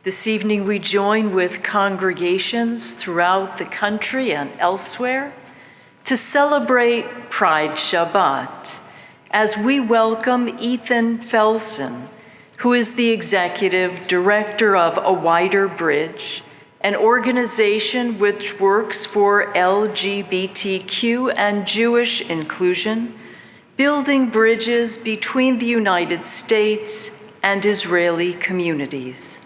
This evening we join with congregations throughout the country and elsewhere to celebrate Pride Shabbat as we welcome Ethan Felson, who is the executive director of A Wider Bridge, an organization which works for LGBTQ and Jewish inclusion, building bridges between the United States and Israeli communities.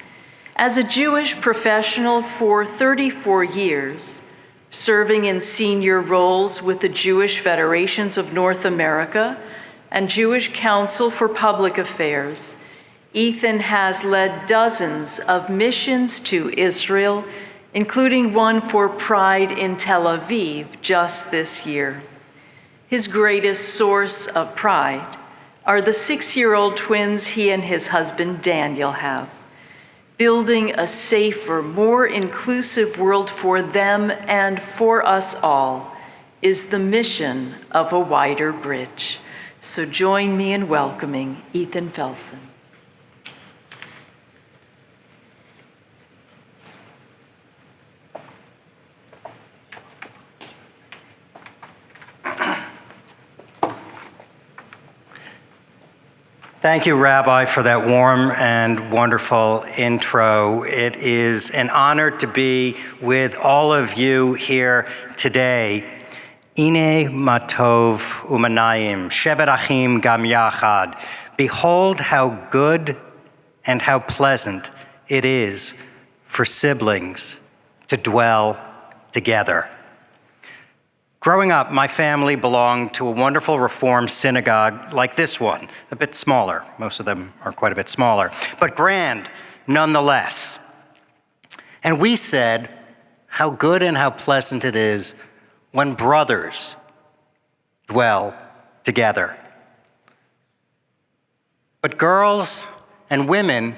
As a Jewish professional for 34 years, serving in senior roles with the Jewish Federations of North America and Jewish Council for Public Affairs, Ethan has led dozens of missions to Israel, including one for Pride in Tel Aviv just this year. His greatest source of pride are the 6-year-old twins he and his husband Daniel have. Building a safer, more inclusive world for them and for us all is the mission of A Wider Bridge. So join me in welcoming Ethan Felson. Thank you, Rabbi, for that warm and wonderful intro. It is an honor to be with all of you here today. Ine matov umanayim, shevet achim gam yachad. Behold how good and how pleasant it is for siblings to dwell together. Growing up, my family belonged to a wonderful Reformed synagogue like this one, a bit smaller. Most of them are quite a bit smaller, but grand nonetheless. And we said how good and how pleasant it is when brothers dwell together. But girls and women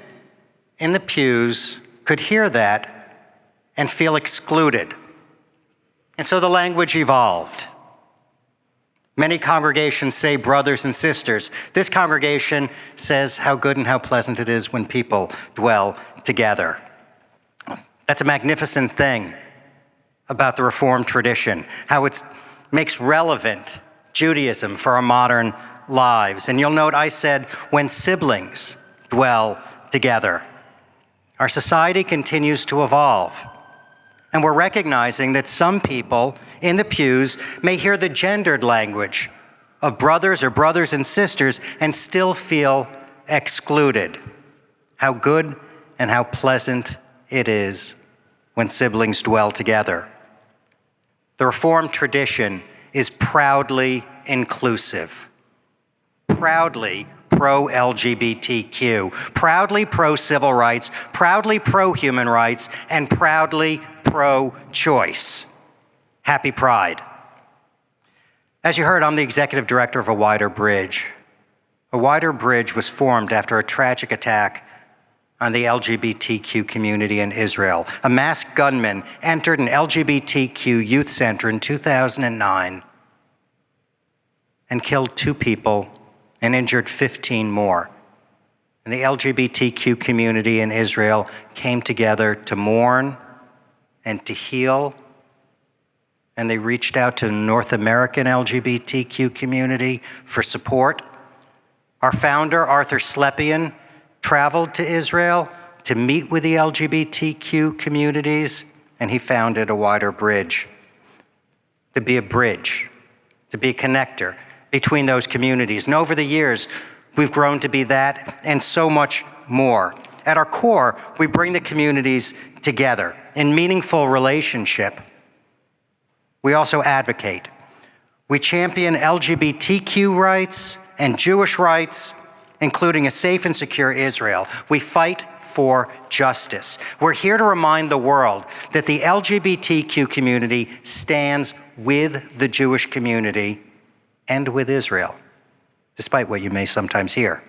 in the pews could hear that and feel excluded. And so the language evolved. Many congregations say brothers and sisters. This congregation says how good and how pleasant it is when people dwell together. That's a magnificent thing about the Reformed tradition, how it makes relevant Judaism for our modern lives. And you'll note I said when siblings dwell together. Our society continues to evolve. And we're recognizing that some people in the pews may hear the gendered language of brothers or brothers and sisters and still feel excluded. How good and how pleasant it is when siblings dwell together. The Reformed tradition is proudly inclusive, proudly pro-LGBTQ, proudly pro-civil rights, proudly pro-human rights, and proudly pro-choice. Happy Pride. As you heard, I'm the executive director of A Wider Bridge. A Wider Bridge was formed after a tragic attack on the LGBTQ community in Israel. A masked gunman entered an LGBTQ youth center in 2009 and killed 2 people and injured 15 more. And the LGBTQ community in Israel came together to mourn and to heal, and they reached out to the North American LGBTQ community for support. Our founder, Arthur Slepian, traveled to Israel to meet with the LGBTQ communities, and he founded A Wider Bridge, to be a bridge, to be a connector between those communities. And over the years, we've grown to be that and so much more. At our core, we bring the communities together in meaningful relationship. We also advocate. We champion LGBTQ rights and Jewish rights, including a safe and secure Israel. We fight for justice. We're here to remind the world that the LGBTQ community stands with the Jewish community and with Israel, despite what you may sometimes hear.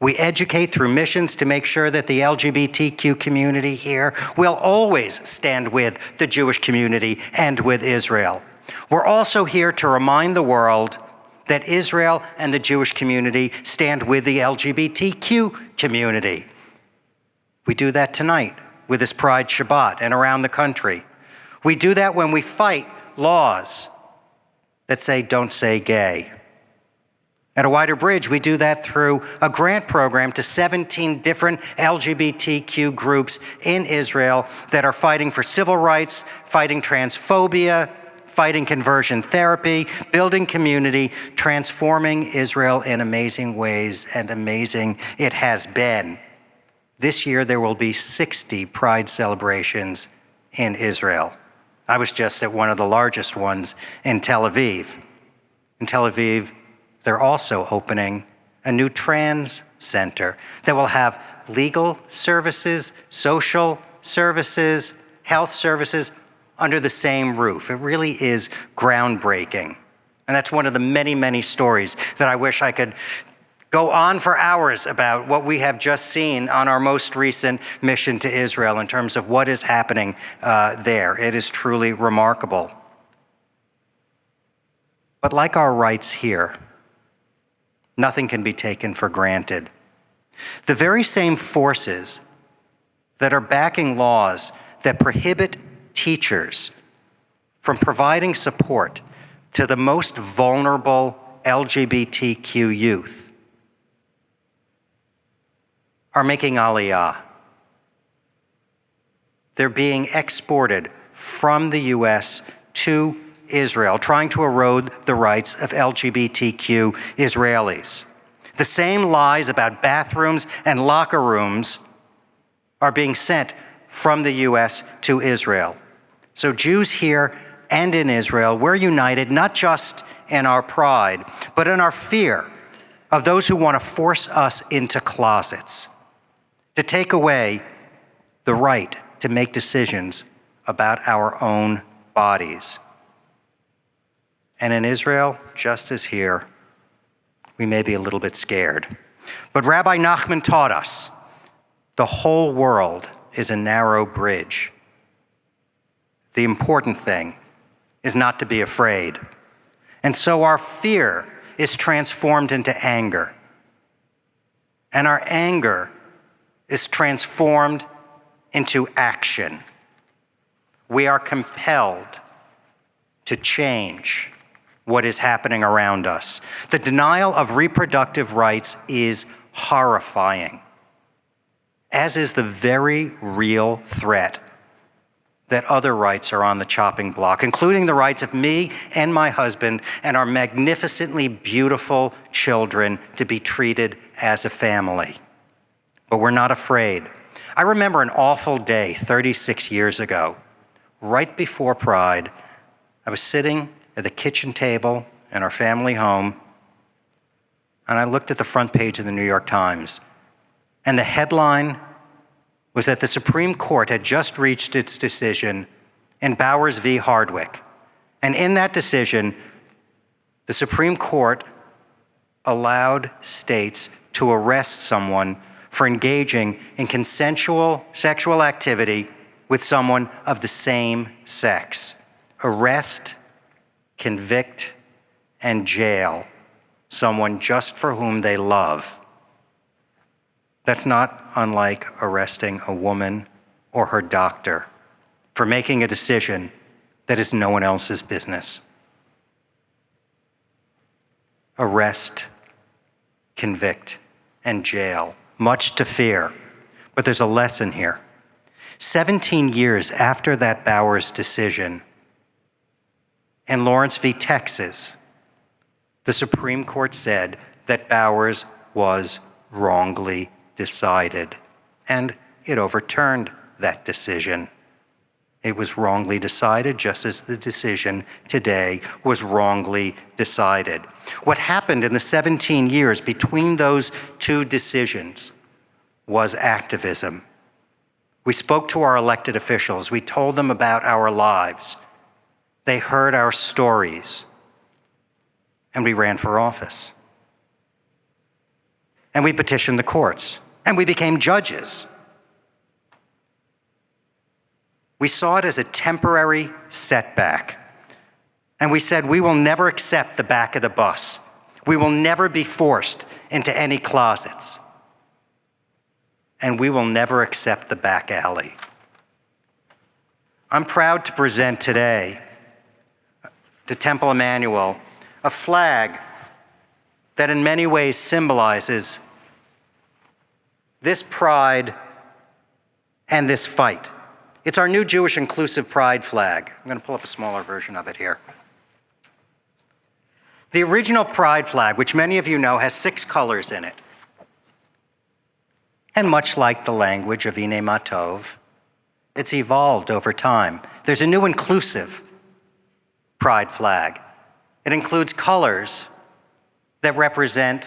We educate through missions to make sure that the LGBTQ community here will always stand with the Jewish community and with Israel. We're also here to remind the world that Israel and the Jewish community stand with the LGBTQ community. We do that tonight with this Pride Shabbat and around the country. We do that when we fight laws that say don't say gay. At A Wider Bridge, we do that through a grant program to 17 different LGBTQ groups in Israel that are fighting for civil rights, fighting transphobia, fighting conversion therapy, building community, transforming Israel in amazing ways, and amazing it has been. This year, there will be 60 Pride celebrations in Israel. I was just at one of the largest ones in Tel Aviv. In Tel Aviv, they're also opening a new trans center that will have legal services, social services, health services under the same roof. It really is groundbreaking. And that's one of the many, many stories that I wish I could go on for hours about what we have just seen on our most recent mission to Israel in terms of what is happening there. It is truly remarkable. But like our rights here, nothing can be taken for granted. The very same forces that are backing laws that prohibit teachers from providing support to the most vulnerable LGBTQ youth are making aliyah. They're being exported from the US to Israel, trying to erode the rights of LGBTQ Israelis. The same lies about bathrooms and locker rooms are being sent from the US to Israel. So Jews here and in Israel, we're united not just in our pride, but in our fear of those who want to force us into closets, to take away the right to make decisions about our own bodies. And in Israel, just as here, we may be a little bit scared. But Rabbi Nachman taught us the whole world is a narrow bridge. The important thing is not to be afraid. And so our fear is transformed into anger. And our anger is transformed into action. We are compelled to change what is happening around us. The denial of reproductive rights is horrifying, as is the very real threat that other rights are on the chopping block, including the rights of me and my husband and our magnificently beautiful children to be treated as a family. But we're not afraid. I remember an awful day 36 years ago, right before Pride. I was sitting at the kitchen table in our family home, and I looked at the front page of the New York Times, and the headline was that the Supreme Court had just reached its decision in Bowers v. Hardwick. And in that decision, the Supreme Court allowed states to arrest someone for engaging in consensual sexual activity with someone of the same sex. Arrest, convict, and jail someone just for whom they love. That's not unlike arresting a woman or her doctor for making a decision that is no one else's business. Arrest, convict, and jail. Much to fear, but there's a lesson here. 17 years after that Bowers decision, in Lawrence v. Texas, the Supreme Court said that Bowers was wrongly decided, and it overturned that decision. It was wrongly decided, just as the decision today was wrongly decided. What happened in the 17 years between those two decisions was activism. We spoke to our elected officials. We told them about our lives. They heard our stories, and we ran for office. And we petitioned the courts, and we became judges. We saw it as a temporary setback, and we said, we will never accept the back of the bus. We will never be forced into any closets. and we will never accept the back alley. I'm proud to present today to Temple Emanu-El a flag that in many ways symbolizes this pride and this fight. It's our new Jewish inclusive pride flag. I'm going to pull up a smaller version of it here. The original pride flag, which many of you know, has 6 colors in it. And much like the language of Ine Matov, it's evolved over time. There's a new inclusive pride flag. It includes colors that represent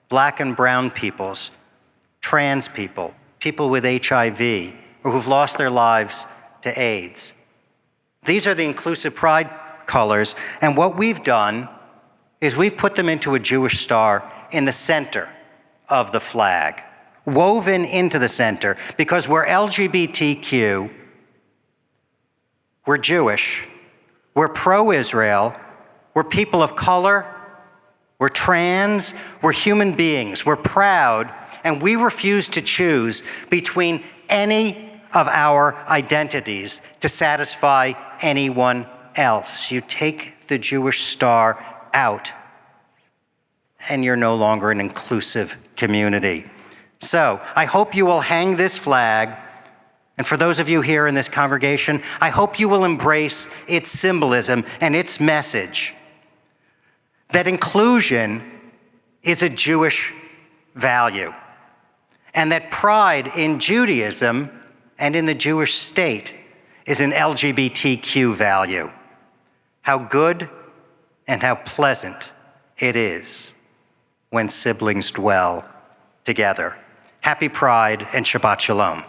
black and brown peoples, trans people, people with HIV, or who've lost their lives to AIDS. These are the inclusive pride colors, and what we've done is we've put them into a Jewish star in the center of the flag, woven into the center, because we're LGBTQ, we're Jewish, we're pro-Israel, we're people of color, we're trans, we're human beings, we're proud, and we refuse to choose between any of our identities to satisfy anyone else. You take the Jewish star out, and you're no longer an inclusive community. So I hope you will hang this flag, and for those of you here in this congregation, I hope you will embrace its symbolism and its message that inclusion is a Jewish value, and that pride in Judaism and in the Jewish state is an LGBTQ value. How good and how pleasant it is when siblings dwell together. Happy Pride and Shabbat Shalom.